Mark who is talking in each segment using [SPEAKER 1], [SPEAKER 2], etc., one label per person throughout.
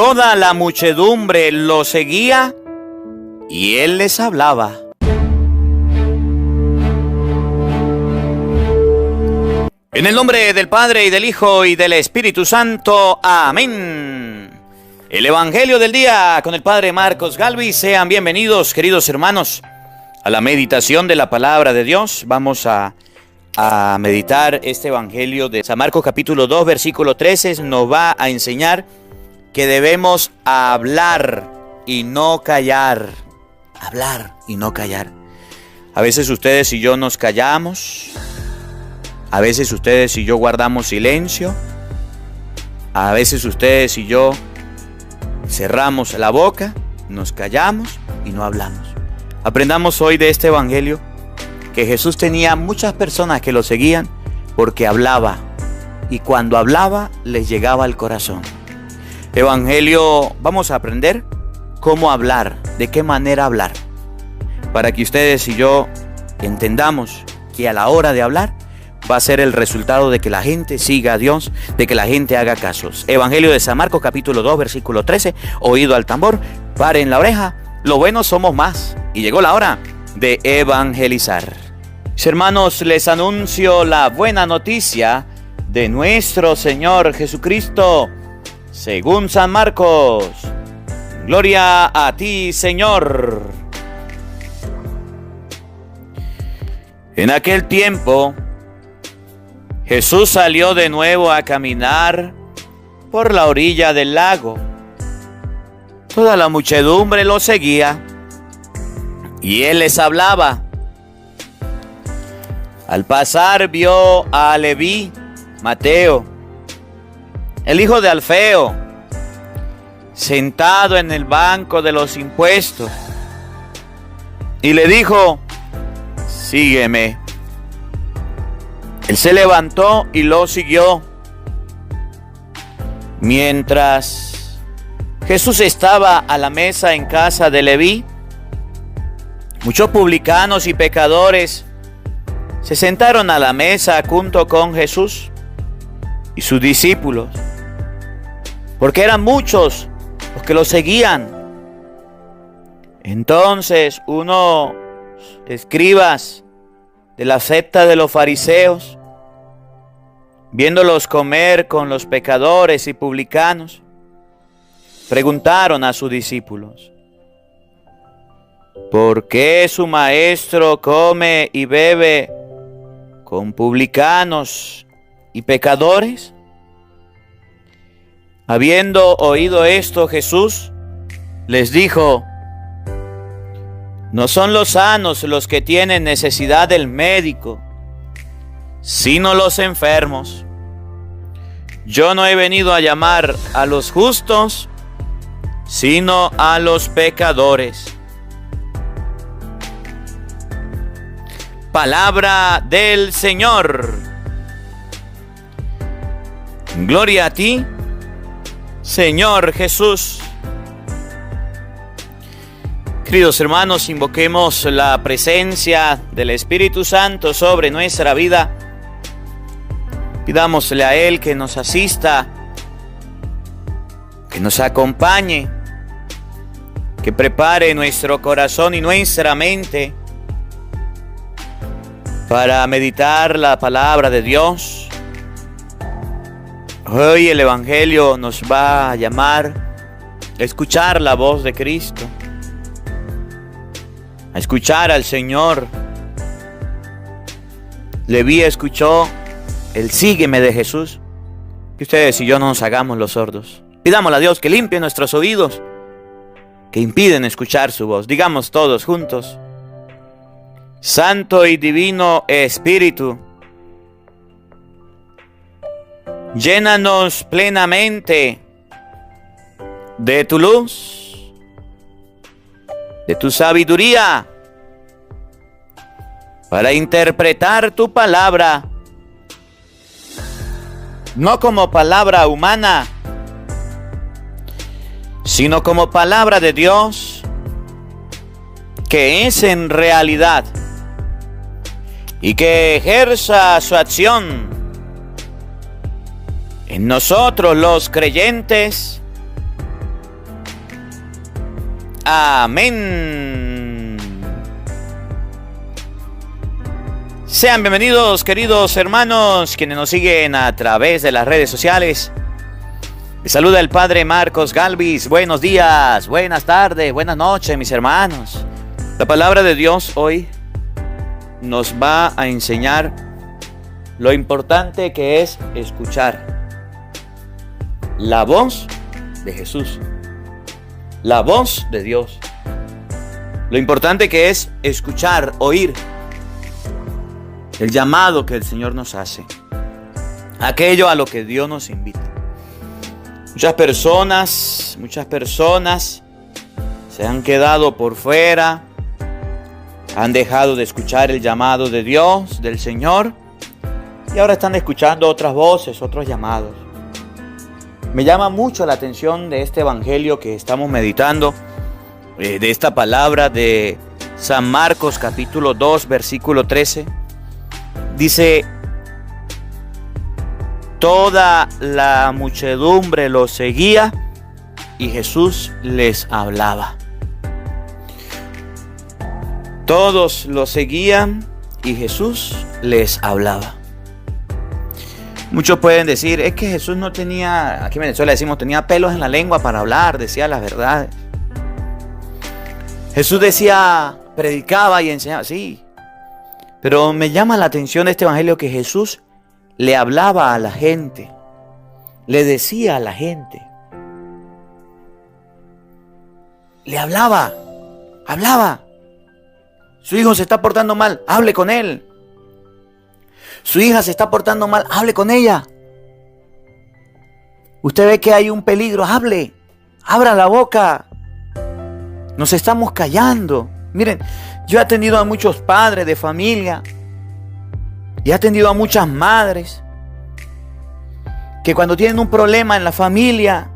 [SPEAKER 1] Toda la muchedumbre lo seguía y él les hablaba. En el nombre del Padre, y del Hijo, y del Espíritu Santo. Amén. El Evangelio del día con el Padre Marcos Galvis. Sean bienvenidos, queridos hermanos, a la meditación de la palabra de Dios. Vamos a meditar este Evangelio de San Marcos capítulo 2, versículo 13. Nos va a enseñar que debemos hablar y no callar. Hablar y no callar. A veces ustedes y yo nos callamos. A veces ustedes y yo guardamos silencio. A veces ustedes y yo cerramos la boca, nos callamos y no hablamos. Aprendamos hoy de este Evangelio que Jesús tenía muchas personas que lo seguían porque hablaba. Y cuando hablaba les llegaba al corazón. Evangelio, vamos a aprender cómo hablar, de qué manera hablar. Para que ustedes y yo entendamos que a la hora de hablar va a ser el resultado de que la gente siga a Dios, de que la gente haga casos. Evangelio de San Marcos capítulo 2 versículo 13. Oído al tambor, paren la oreja, lo bueno somos más. Y llegó la hora de evangelizar. Mis hermanos, les anuncio la buena noticia de nuestro Señor Jesucristo, según San Marcos. Gloria a ti, Señor. En aquel tiempo, Jesús salió de nuevo a caminar por la orilla del lago. Toda la muchedumbre lo seguía y él les hablaba. Al pasar vio a Leví, Mateo, el hijo de Alfeo, sentado en el banco de los impuestos, y le dijo: sígueme. Él se levantó y lo siguió. Mientras Jesús estaba a la mesa en casa de Leví, muchos publicanos y pecadores se sentaron a la mesa junto con Jesús y sus discípulos, porque eran muchos los que lo seguían. Entonces unos escribas de la secta de los fariseos, viéndolos comer con los pecadores y publicanos, preguntaron a sus discípulos: ¿por qué su maestro come y bebe con publicanos y pecadores? Habiendo oído esto, Jesús les dijo: no son los sanos los que tienen necesidad del médico, sino los enfermos. Yo no he venido a llamar a los justos, sino a los pecadores. Palabra del Señor. Gloria a ti, Señor Jesús. Queridos hermanos, invoquemos la presencia del Espíritu Santo sobre nuestra vida. Pidámosle a Él que nos asista, que nos acompañe, que prepare nuestro corazón y nuestra mente para meditar la palabra de Dios. Hoy el Evangelio nos va a llamar a escuchar la voz de Cristo, a escuchar al Señor. Leví escuchó el sígueme de Jesús. Que ustedes y yo no nos hagamos los sordos. Pidámosle a Dios que limpie nuestros oídos que impiden escuchar su voz. Digamos todos juntos: Santo y Divino Espíritu, llénanos plenamente de tu luz, de tu sabiduría, para interpretar tu palabra, no como palabra humana, sino como palabra de Dios, que es en realidad y que ejerza su acción en nosotros los creyentes Amén. Sean bienvenidos, queridos hermanos, quienes nos siguen a través de las redes sociales. Les saluda el Padre Marcos Galvis. Buenos días, buenas tardes, buenas noches, mis hermanos. La palabra de Dios hoy nos va a enseñar lo importante que es escuchar la voz de Jesús, la voz de Dios. Lo importante que es escuchar, oír el llamado que el Señor nos hace, aquello a lo que Dios nos invita. Muchas personas se han quedado por fuera, han dejado de escuchar el llamado de Dios, del Señor, y ahora están escuchando otras voces, otros llamados. Me llama mucho la atención de este evangelio que estamos meditando, de esta palabra de San Marcos capítulo 2, versículo 13. Dice: toda la muchedumbre los seguía y Jesús les hablaba. Todos los seguían y Jesús les hablaba. Muchos pueden decir, es que Jesús no tenía, aquí en Venezuela decimos, tenía pelos en la lengua para hablar, decía las verdades. Jesús decía, predicaba y enseñaba, sí. Pero me llama la atención de este evangelio que Jesús le hablaba a la gente, le decía a la gente, le hablaba. Su hijo se está portando mal, hable con él. Su hija se está portando mal, hable con ella. Usted ve que hay un peligro, hable, abra la boca. Nos estamos callando. Miren, yo he atendido a muchos padres de familia y he atendido a muchas madres que cuando tienen un problema en la familia,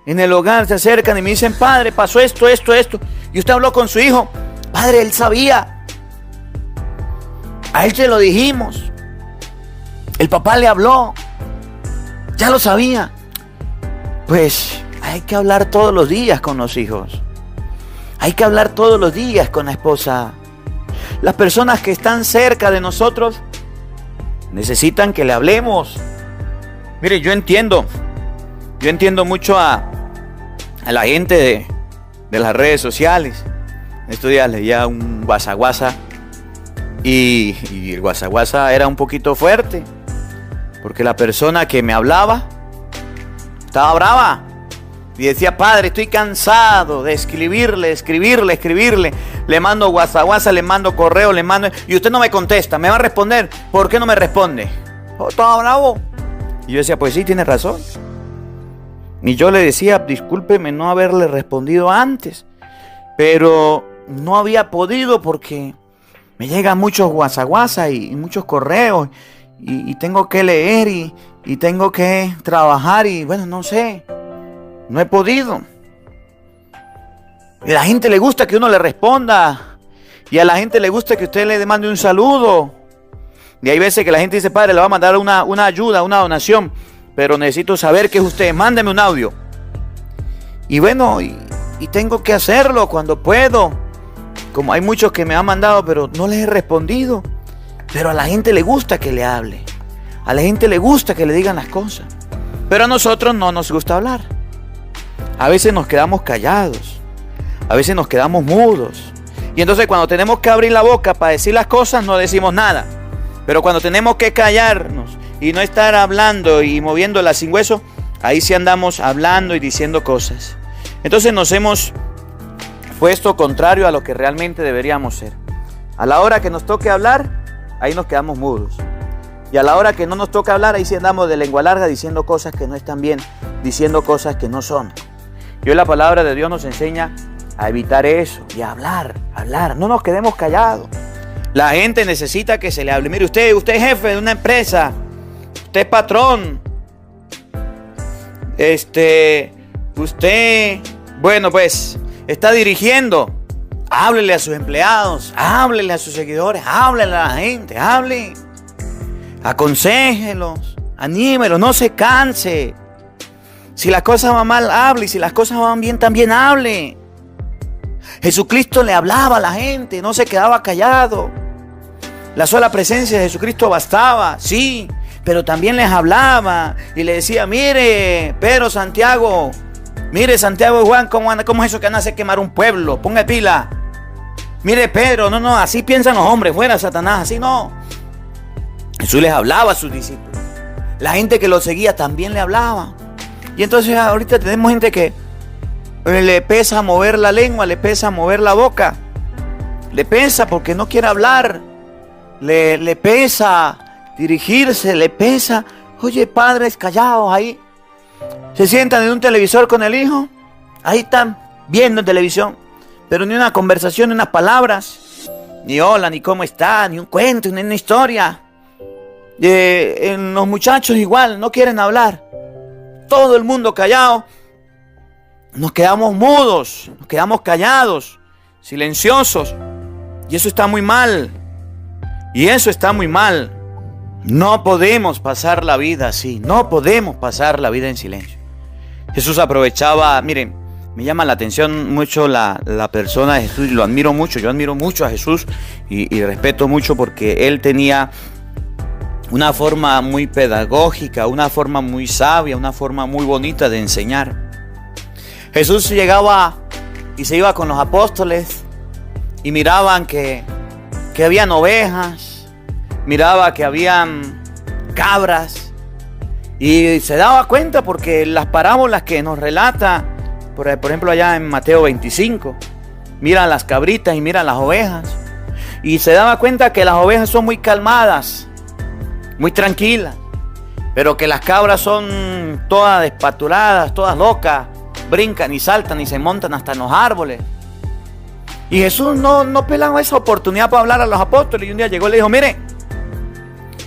[SPEAKER 1] en el hogar, se acercan y me dicen, padre, pasó esto. Y usted habló con su hijo. Padre, él sabía. A él se lo dijimos. El papá le habló. Ya lo sabía. Pues hay que hablar todos los días con los hijos. Hay que hablar todos los días con la esposa. Las personas que están cerca de nosotros necesitan que le hablemos. Mire, yo entiendo mucho a la gente de las redes sociales. Estos días leía un guasaguasa y el guasaguasa era un poquito fuerte, porque la persona que me hablaba estaba brava y decía, padre, estoy cansado de escribirle, le mando guasaguasa, le mando correo, y usted no me contesta, me va a responder, ¿por qué no me responde? Oh, estaba bravo. Y yo decía, pues sí, tiene razón. Y yo le decía, discúlpeme no haberle respondido antes, pero no había podido porque me llegan muchos guasaguasa y muchos correos y tengo que leer y tengo que trabajar y bueno, no sé, no he podido. Y a la gente le gusta que uno le responda y a la gente le gusta que usted le mande un saludo. Y hay veces que la gente dice, padre, le va a mandar una ayuda, una donación, pero necesito saber qué es usted, mándeme un audio. Y bueno, y tengo que hacerlo cuando puedo. Como hay muchos que me han mandado, pero no les he respondido. Pero a la gente le gusta que le hable. A la gente le gusta que le digan las cosas. Pero a nosotros no nos gusta hablar. A veces nos quedamos callados. A veces nos quedamos mudos. Y entonces cuando tenemos que abrir la boca para decir las cosas, no decimos nada. Pero cuando tenemos que callarnos y no estar hablando y moviéndola sin hueso, ahí sí andamos hablando y diciendo cosas. Entonces nos hemos puesto contrario a lo que realmente deberíamos ser. A la hora que nos toque hablar, ahí nos quedamos mudos. Y a la hora que no nos toca hablar, ahí sí andamos de lengua larga diciendo cosas que no están bien, diciendo cosas que no son. Y hoy la palabra de Dios nos enseña a evitar eso y a hablar. No nos quedemos callados. La gente necesita que se le hable. Mire, usted es jefe de una empresa. Usted es patrón. Usted, bueno, pues, está dirigiendo. Háblele a sus empleados, háblele a sus seguidores, háblele a la gente, hable. Aconséjelos, anímelos, no se canse. Si las cosas van mal, hable. Y si las cosas van bien, también hable. Jesucristo le hablaba a la gente, no se quedaba callado. La sola presencia de Jesucristo bastaba, sí, pero también les hablaba y le decía: mire, Pedro, Santiago, mire, Santiago y Juan, ¿cómo es eso que van a hacer quemar un pueblo? Ponga pila. Mire, Pedro, no, así piensan los hombres, fuera Satanás, así no. Jesús les hablaba a sus discípulos. La gente que lo seguía también le hablaba. Y entonces ahorita tenemos gente que le pesa mover la lengua, le pesa mover la boca. Le pesa porque no quiere hablar. Le pesa dirigirse, le pesa. Oye, padres callados ahí. Se sientan en un televisor con el hijo. Ahí están viendo televisión. Pero ni una conversación, ni unas palabras. Ni hola, ni cómo está, ni un cuento, ni una historia. Los muchachos igual, no quieren hablar. Todo el mundo callado. Nos quedamos mudos, nos quedamos callados, silenciosos. Y eso está muy mal. Y eso está muy mal. No podemos pasar la vida así. No podemos pasar la vida en silencio. Jesús aprovechaba, miren, me llama la atención mucho la persona de Jesús. Y lo admiro mucho. Yo admiro mucho a Jesús y respeto mucho porque él tenía una forma muy pedagógica, una forma muy sabia, una forma muy bonita de enseñar. Jesús llegaba y se iba con los apóstoles y miraban que habían ovejas, miraba que habían cabras y se daba cuenta porque las parábolas que nos relata, por ejemplo allá en Mateo 25, miran las cabritas y miran las ovejas y se daba cuenta que las ovejas son muy calmadas, muy tranquilas, pero que las cabras son todas despaturadas, todas locas. Brincan y saltan y se montan hasta en los árboles. Y Jesús no pelaba esa oportunidad para hablar a los apóstoles. Y un día llegó y le dijo: mire,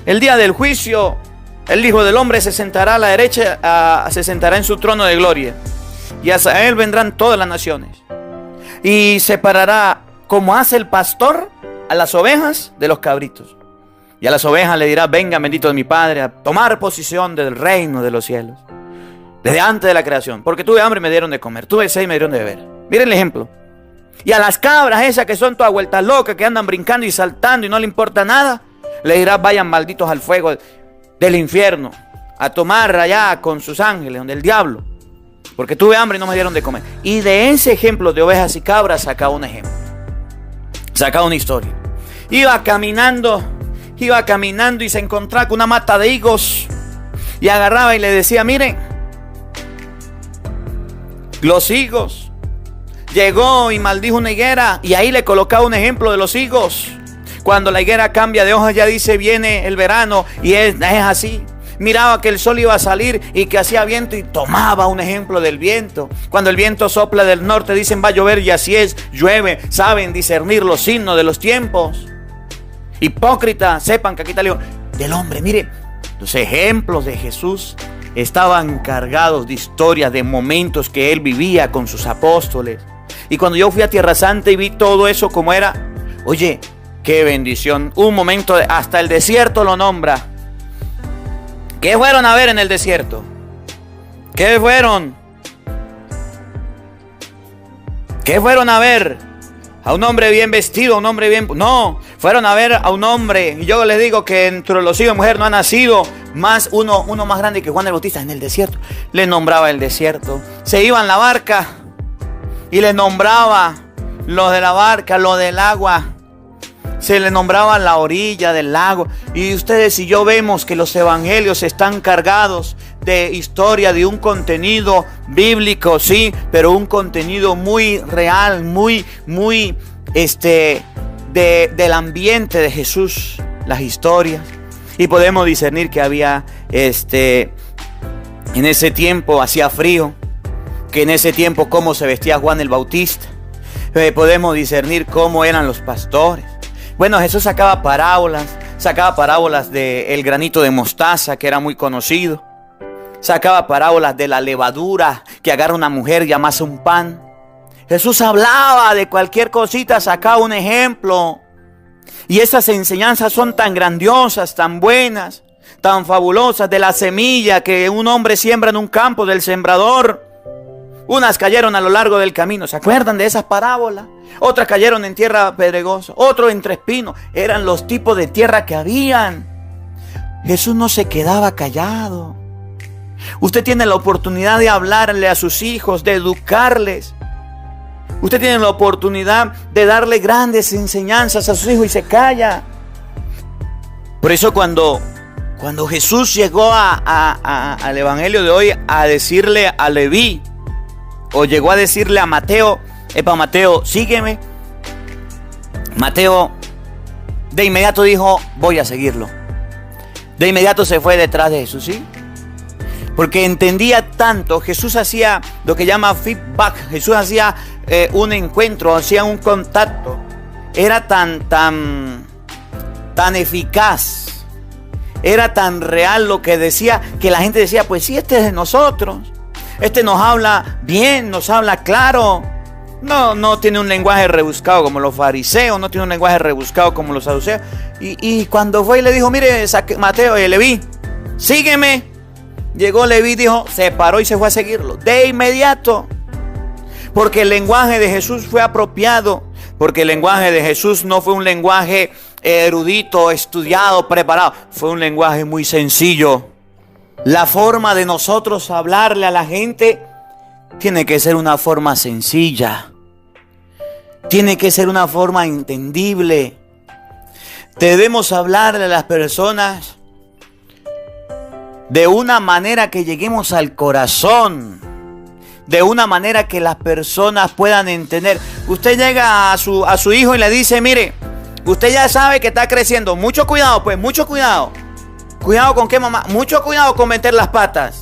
[SPEAKER 1] el día del juicio, el Hijo del Hombre se sentará a la derecha, se sentará en su trono de gloria. Y hacia él vendrán todas las naciones. Y separará, como hace el pastor, a las ovejas de los cabritos. Y a las ovejas le dirá: venga, bendito de mi Padre, a tomar posición del reino de los cielos. Desde antes de la creación. Porque tuve hambre y me dieron de comer. Tuve sed y me dieron de beber. Miren el ejemplo. Y a las cabras esas que son todas vueltas locas, que andan brincando y saltando y no le importa nada, le dirá: vayan malditos al fuego del infierno, a tomar allá con sus ángeles, donde el diablo. Porque tuve hambre y no me dieron de comer. Y de ese ejemplo de ovejas y cabras sacaba un ejemplo. Sacaba una historia. Iba caminando y se encontraba con una mata de higos. Y agarraba y le decía: miren, los higos. Llegó y maldijo una higuera y ahí le colocaba un ejemplo de los higos. Cuando la higuera cambia de hojas, ya dice: viene el verano, y es así. Miraba que el sol iba a salir y que hacía viento y tomaba un ejemplo del viento. Cuando el viento sopla del norte, dicen: va a llover, y así es, llueve. Saben discernir los signos de los tiempos. Hipócritas, sepan que aquí está el Hijo del Hombre. Mire, los ejemplos de Jesús estaban cargados de historias, de momentos que él vivía con sus apóstoles. Y cuando yo fui a Tierra Santa y vi todo eso como era, oye, qué bendición. Un momento, hasta el desierto lo nombra. ¿Qué fueron a ver en el desierto? ¿Qué fueron a ver? A un hombre bien vestido, a un hombre bien... No, fueron a ver a un hombre. Y yo les digo que entre los hijos de mujer no ha nacido más uno más grande que Juan el Bautista en el desierto. Le nombraba el desierto. Se iba en la barca y le nombraba lo de la barca, lo del agua. Se le nombraba la orilla del lago. Y ustedes y yo vemos que los evangelios están cargados de historia, de un contenido bíblico, sí, pero un contenido muy real, muy del ambiente de Jesús, las historias. Y podemos discernir que había en ese tiempo hacía frío, que en ese tiempo cómo se vestía Juan el Bautista. Podemos discernir cómo eran los pastores. Bueno, Jesús sacaba parábolas del granito de mostaza, que era muy conocido. Sacaba parábolas de la levadura, que agarra una mujer y amasa un pan. Jesús hablaba de cualquier cosita, sacaba un ejemplo. Y esas enseñanzas son tan grandiosas, tan buenas, tan fabulosas. De la semilla que un hombre siembra en un campo, del sembrador. Unas cayeron a lo largo del camino. ¿Se acuerdan de esas parábolas? Otras cayeron en tierra pedregosa, otros entre espinos. Eran los tipos de tierra que habían. Jesús no se quedaba callado. Usted tiene la oportunidad de hablarle a sus hijos, de educarles. Usted tiene la oportunidad de darle grandes enseñanzas a sus hijos y se calla. Por eso cuando Jesús llegó al Evangelio de hoy a decirle a Leví, o llegó a decirle a Mateo, Mateo, sígueme. Mateo de inmediato dijo, voy a seguirlo. De inmediato se fue detrás de Jesús, ¿sí? Porque entendía tanto. Jesús hacía lo que llama feedback. Jesús hacía un encuentro, hacía un contacto. Era tan eficaz. Era tan real lo que decía, que la gente decía, pues sí, este es de nosotros. Este nos habla bien, nos habla claro. No tiene un lenguaje rebuscado como los fariseos, no tiene un lenguaje rebuscado como los saduceos. Y cuando fue y le dijo, mire, Mateo, Leví, sígueme. Llegó Leví, dijo, se paró y se fue a seguirlo. De inmediato. Porque el lenguaje de Jesús fue apropiado. Porque el lenguaje de Jesús no fue un lenguaje erudito, estudiado, preparado. Fue un lenguaje muy sencillo. La forma de nosotros hablarle a la gente tiene que ser una forma sencilla. Tiene que ser una forma entendible. Debemos hablarle a las personas de una manera que lleguemos al corazón. De una manera que las personas puedan entender. Usted llega a su hijo y le dice, mire, usted ya sabe que está creciendo. Mucho cuidado, pues, mucho cuidado. ¿Cuidado con qué, mamá? Mucho cuidado con meter las patas.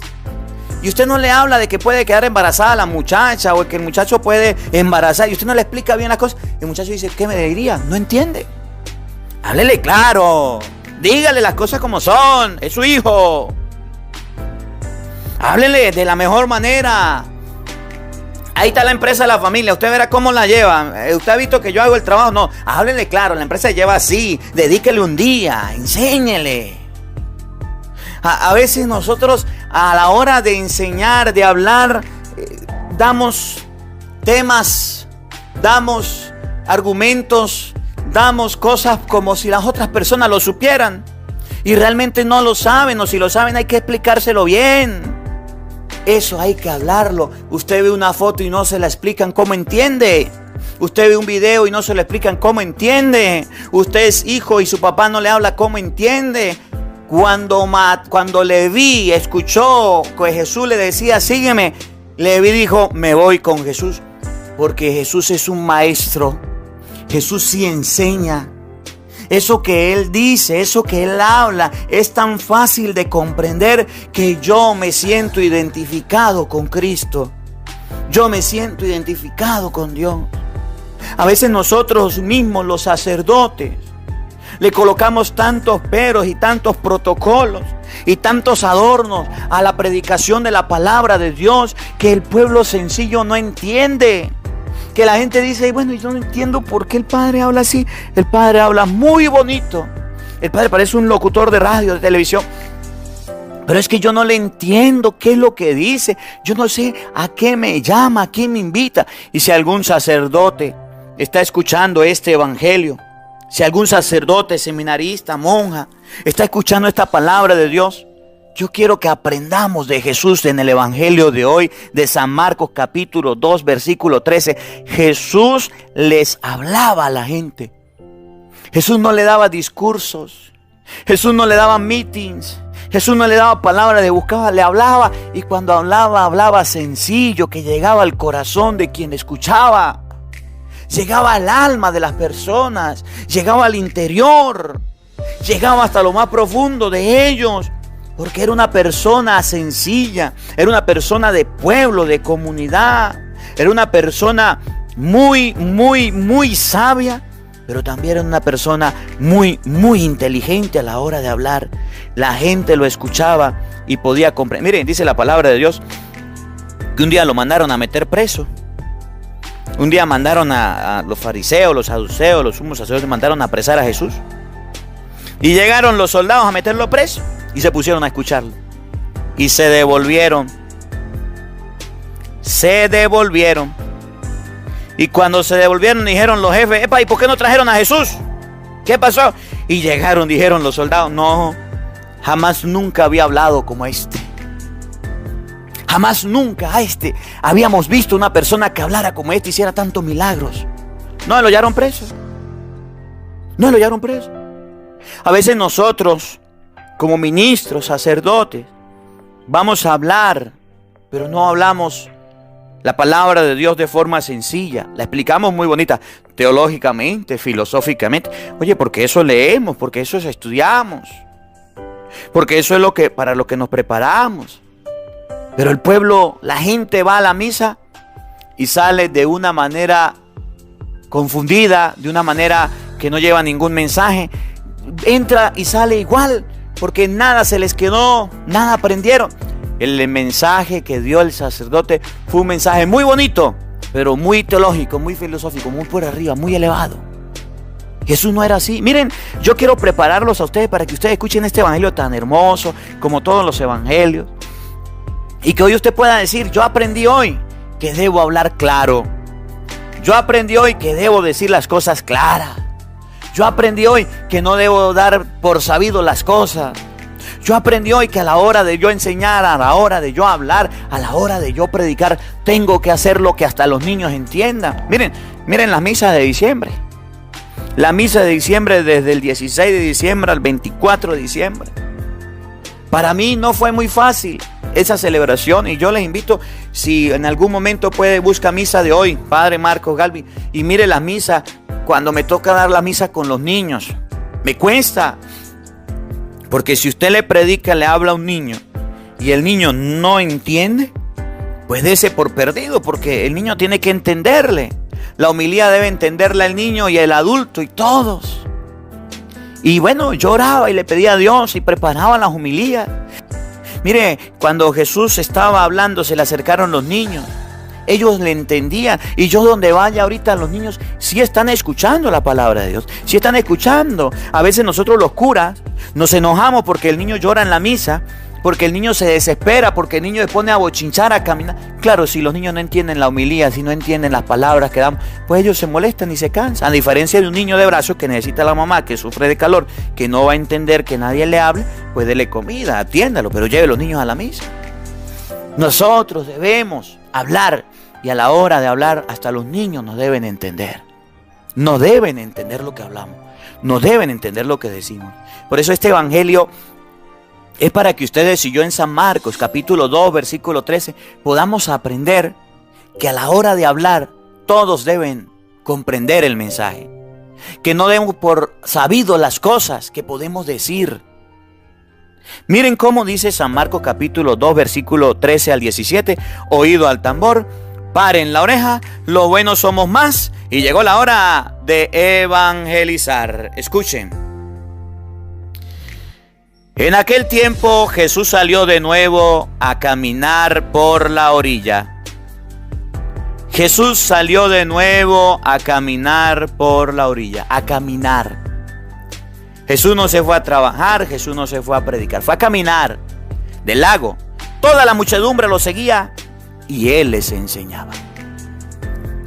[SPEAKER 1] Y usted no le habla de que puede quedar embarazada la muchacha o que el muchacho puede embarazar. Y usted no le explica bien las cosas. El muchacho dice, ¿qué me diría? No entiende. Háblele claro. Dígale las cosas como son. Es su hijo. Háblele de la mejor manera. Ahí está la empresa de la familia. Usted verá cómo la lleva. Usted ha visto que yo hago el trabajo. No, háblele claro. La empresa lleva así. Dedíquele un día. Enséñele. A veces nosotros a la hora de enseñar, de hablar, damos temas, damos argumentos, damos cosas como si las otras personas lo supieran. Y realmente no lo saben, o si lo saben hay que explicárselo bien. Eso hay que hablarlo. Usted ve una foto y no se la explican cómo entiende. Usted ve un video y no se lo explican cómo entiende. Usted es hijo y su papá no le habla cómo entiende. Cuando Leví escuchó que Jesús le decía, sígueme, Leví dijo, me voy con Jesús. Porque Jesús es un maestro. Jesús sí enseña. Eso que Él dice, eso que Él habla, es tan fácil de comprender que yo me siento identificado con Cristo. Yo me siento identificado con Dios. A veces nosotros mismos, los sacerdotes, le colocamos tantos peros y tantos protocolos y tantos adornos a la predicación de la palabra de Dios que el pueblo sencillo no entiende. Que la gente dice, bueno, yo no entiendo por qué el padre habla así. El padre habla muy bonito. El padre parece un locutor de radio, de televisión. Pero es que yo no le entiendo qué es lo que dice. Yo no sé a qué me llama, a qué me invita. Y si algún sacerdote está escuchando este evangelio, si algún sacerdote, seminarista, monja, está escuchando esta palabra de Dios, yo quiero que aprendamos de Jesús en el evangelio de hoy, de San Marcos capítulo 2, versículo 13. Jesús les hablaba a la gente. Jesús no le daba discursos. Jesús no le daba meetings. Jesús no le daba palabras de buscaba, le hablaba. Y cuando hablaba sencillo, que llegaba al corazón de quien escuchaba. Llegaba al alma de las personas, llegaba al interior, llegaba hasta lo más profundo de ellos, porque era una persona sencilla, era una persona de pueblo, de comunidad, era una persona muy sabia, pero también era una persona muy inteligente a la hora de hablar. La gente lo escuchaba y podía comprender. Miren, dice la palabra de Dios que un día lo mandaron a meter preso. Un día mandaron a los fariseos, los saduceos, los sumos sacerdotes, mandaron a apresar a Jesús. Y llegaron los soldados a meterlo preso y se pusieron a escucharlo. Y se devolvieron se devolvieron. Y cuando se devolvieron dijeron los jefes: epa, ¿y por qué no trajeron a Jesús? ¿Qué pasó? Y llegaron, dijeron los soldados: no, jamás nunca había hablado como este. Jamás nunca habíamos visto una persona que hablara como este, hiciera tantos milagros. No lo hallaron preso. No lo hallaron preso. A veces nosotros, como ministros, sacerdotes, vamos a hablar, pero no hablamos la palabra de Dios de forma sencilla. La explicamos muy bonita, teológicamente, filosóficamente. Oye, porque eso leemos, porque eso estudiamos, porque eso es para lo que nos preparamos. Pero el pueblo, la gente va a la misa y sale de una manera confundida, de una manera que no lleva ningún mensaje. Entra y sale igual, porque nada se les quedó, nada aprendieron. El mensaje que dio el sacerdote fue un mensaje muy bonito, pero muy teológico, muy filosófico, muy por arriba, muy elevado. Jesús no era así. Miren, yo quiero prepararlos a ustedes para que ustedes escuchen este evangelio tan hermoso, como todos los evangelios. Y que hoy usted pueda decir: yo aprendí hoy que debo hablar claro. Yo aprendí hoy que debo decir las cosas claras. Yo aprendí hoy que no debo dar por sabido las cosas. Yo aprendí hoy que a la hora de yo enseñar, a la hora de yo hablar, a la hora de yo predicar, tengo que hacer lo que hasta los niños entiendan. Miren las misas de diciembre. La misa de diciembre, desde el 16 de diciembre al 24 de diciembre. Para mí no fue muy fácil esa celebración, y yo les invito, si en algún momento puede, busca misa de hoy, Padre Marcos Galvi, y mire la misa cuando me toca dar la misa con los niños. Me cuesta, porque si usted le predica, le habla a un niño y el niño no entiende, pues dése por perdido, porque el niño tiene que entenderle. La homilía debe entenderla el niño y el adulto y todos. Y bueno, yo oraba y le pedía a Dios y preparaba las homilías. Mire, cuando Jesús estaba hablando, se le acercaron los niños. Ellos le entendían. Y yo donde vaya ahorita, los niños sí están escuchando la palabra de Dios. Sí están escuchando. A veces nosotros los curas nos enojamos porque el niño llora en la misa, porque el niño se desespera, porque el niño se pone a bochinchar, a caminar. Claro, si los niños no entienden la homilía, si no entienden las palabras que damos, pues ellos se molestan y se cansan. A diferencia de un niño de brazos que necesita a la mamá, que sufre de calor, que no va a entender que nadie le hable, pues dele comida, atiéndalo, pero lleve los niños a la misa. Nosotros debemos hablar, y a la hora de hablar, hasta los niños nos deben entender. No deben entender lo que hablamos, no deben entender lo que decimos. Por eso este evangelio es para que ustedes y yo en San Marcos, capítulo 2, versículo 13, podamos aprender que a la hora de hablar, todos deben comprender el mensaje. Que no demos por sabido las cosas que podemos decir. Miren cómo dice San Marcos, capítulo 2, versículo 13 al 17. Oído al tambor, paren la oreja, lo bueno somos más, y llegó la hora de evangelizar. Escuchen. En aquel tiempo Jesús salió de nuevo a caminar por la orilla. Jesús salió de nuevo a caminar por la orilla, a caminar. Jesús no se fue a trabajar, Jesús no se fue a predicar, fue a caminar del lago. Toda la muchedumbre lo seguía y Él les enseñaba.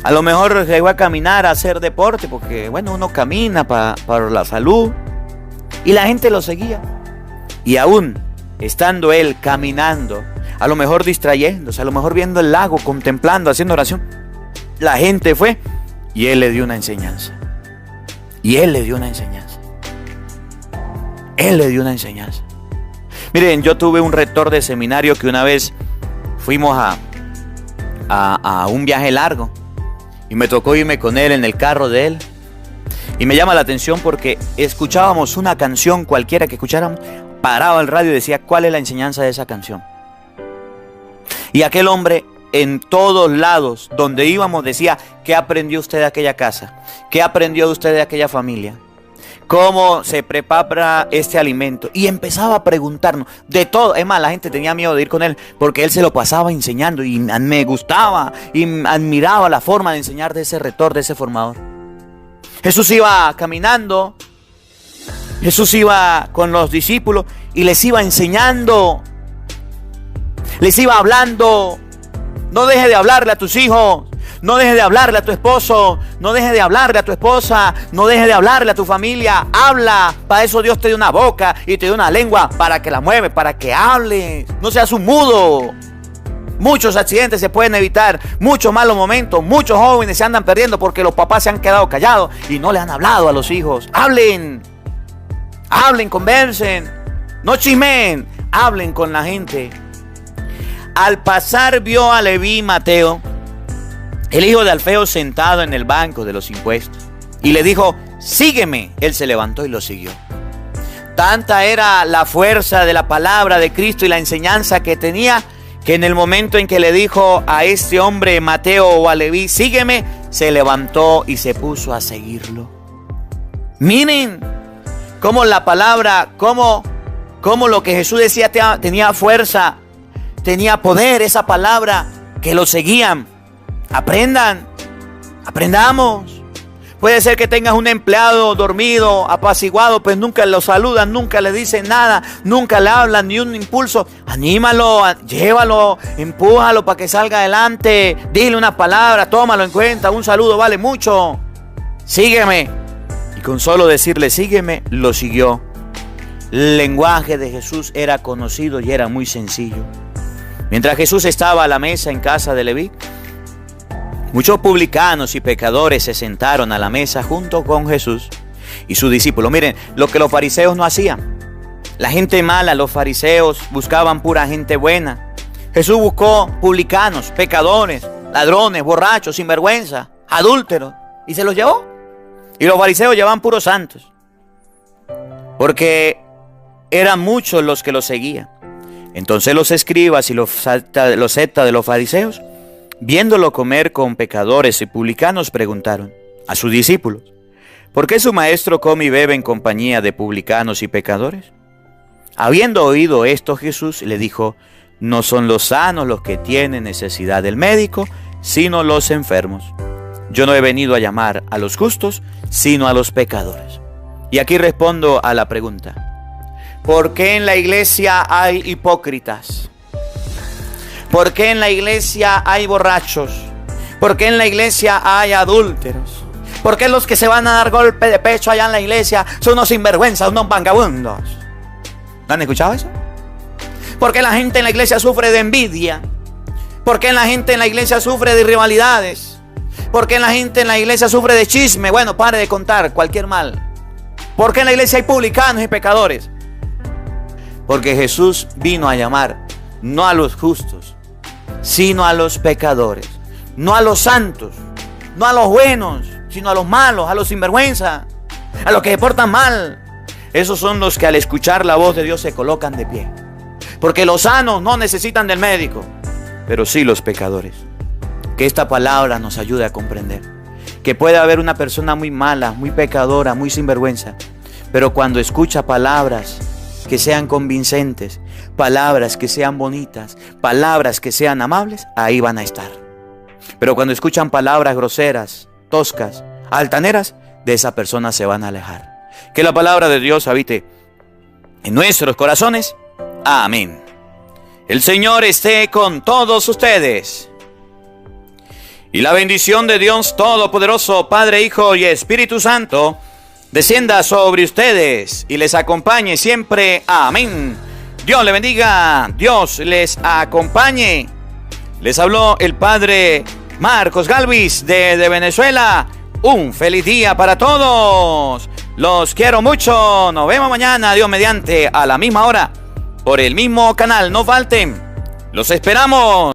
[SPEAKER 1] A lo mejor se fue a caminar, a hacer deporte, porque bueno, uno camina para la salud, y la gente lo seguía. Y aún estando Él caminando, a lo mejor distrayéndose, a lo mejor viendo el lago, contemplando, haciendo oración, la gente fue y Él le dio una enseñanza. Y Él le dio una enseñanza. Él le dio una enseñanza. Miren, yo tuve un rector de seminario que una vez fuimos a un viaje largo y me tocó irme con él en el carro de él. Y me llama la atención porque escuchábamos una canción, cualquiera que escucháramos, paraba el radio y decía cuál es la enseñanza de esa canción. Y aquel hombre en todos lados donde íbamos decía: ¿qué aprendió usted de aquella casa? ¿Qué aprendió usted de aquella familia? ¿Cómo se prepara este alimento? Y empezaba a preguntarnos de todo. Es más, la gente tenía miedo de ir con él porque él se lo pasaba enseñando, y me gustaba y admiraba la forma de enseñar de ese rector, de ese formador. Jesús iba caminando, Jesús iba con los discípulos y les iba enseñando, les iba hablando No dejes de hablarle a tus hijos. No dejes de hablarle a tu esposo. No dejes de hablarle a tu esposa. No dejes de hablarle a tu familia. Habla. Para eso Dios te dio una boca y te dio una lengua para que la mueves, para que hables. No seas un mudo. Muchos accidentes se pueden evitar, muchos malos momentos, muchos jóvenes se andan perdiendo porque los papás se han quedado callados y no le han hablado a los hijos. Hablen, conversen, no chismen, hablen con la gente. Al pasar vio a Leví Mateo, el hijo de Alfeo, sentado en el banco de los impuestos, y le dijo: sígueme. Él se levantó y lo siguió. Tanta era la fuerza de la palabra de Cristo y la enseñanza que tenía, que en el momento en que le dijo a este hombre, Mateo o a Leví, sígueme, se levantó y se puso a seguirlo. Miren cómo la palabra, cómo lo que Jesús decía tenía fuerza, tenía poder, esa palabra, que lo seguían. Aprendamos. Puede ser que tengas un empleado dormido, apaciguado, pues nunca lo saludan, nunca le dicen nada, nunca le hablan, ni un impulso. Anímalo, llévalo, empújalo para que salga adelante. Dile una palabra, tómalo en cuenta, un saludo vale mucho. Sígueme. Y con solo decirle sígueme, lo siguió. El lenguaje de Jesús era conocido y era muy sencillo. Mientras Jesús estaba a la mesa en casa de Leví, muchos publicanos y pecadores se sentaron a la mesa junto con Jesús y sus discípulos. Miren, lo que los fariseos no hacían. La gente mala, los fariseos buscaban pura gente buena. Jesús buscó publicanos, pecadores, ladrones, borrachos, sinvergüenza, adúlteros, y se los llevó. Y los fariseos llevaban puros santos, porque eran muchos los que los seguían. Entonces los escribas y los sectas de los fariseos, viéndolo comer con pecadores y publicanos, preguntaron a sus discípulos: ¿por qué su maestro come y bebe en compañía de publicanos y pecadores? Habiendo oído esto, Jesús le dijo: no son los sanos los que tienen necesidad del médico, sino los enfermos. Yo no he venido a llamar a los justos, sino a los pecadores. Y aquí respondo a la pregunta: ¿por qué en la iglesia hay hipócritas? ¿Por qué en la iglesia hay borrachos? ¿Por qué en la iglesia hay adúlteros? ¿Por qué los que se van a dar golpe de pecho allá en la iglesia son unos sinvergüenzas, unos vagabundos? ¿No han escuchado eso? ¿Por qué la gente en la iglesia sufre de envidia? ¿Por qué la gente en la iglesia sufre de rivalidades? ¿Por qué la gente en la iglesia sufre de chisme? Bueno, pare de contar cualquier mal. ¿Por qué en la iglesia hay publicanos y pecadores? Porque Jesús vino a llamar no a los justos, sino a los pecadores. No a los santos, no a los buenos, sino a los malos, a los sinvergüenza, a los que se portan mal. Esos son los que al escuchar la voz de Dios se colocan de pie. Porque los sanos no necesitan del médico, pero sí los pecadores. Que esta palabra nos ayude a comprender que puede haber una persona muy mala, muy pecadora, muy sinvergüenza, pero cuando escucha palabras que sean convincentes, palabras que sean bonitas, palabras que sean amables, ahí van a estar. Pero cuando escuchan palabras groseras, toscas, altaneras, de esa persona se van a alejar. Que la palabra de Dios habite en nuestros corazones. Amén. El Señor esté con todos ustedes. Y la bendición de Dios Todopoderoso, Padre, Hijo y Espíritu Santo, descienda sobre ustedes y les acompañe siempre. Amén. Dios le bendiga, Dios les acompañe. Les habló el Padre Marcos Galvis de Venezuela. Un feliz día para todos. Los quiero mucho. Nos vemos mañana, Dios mediante, a la misma hora, por el mismo canal. No falten. Los esperamos.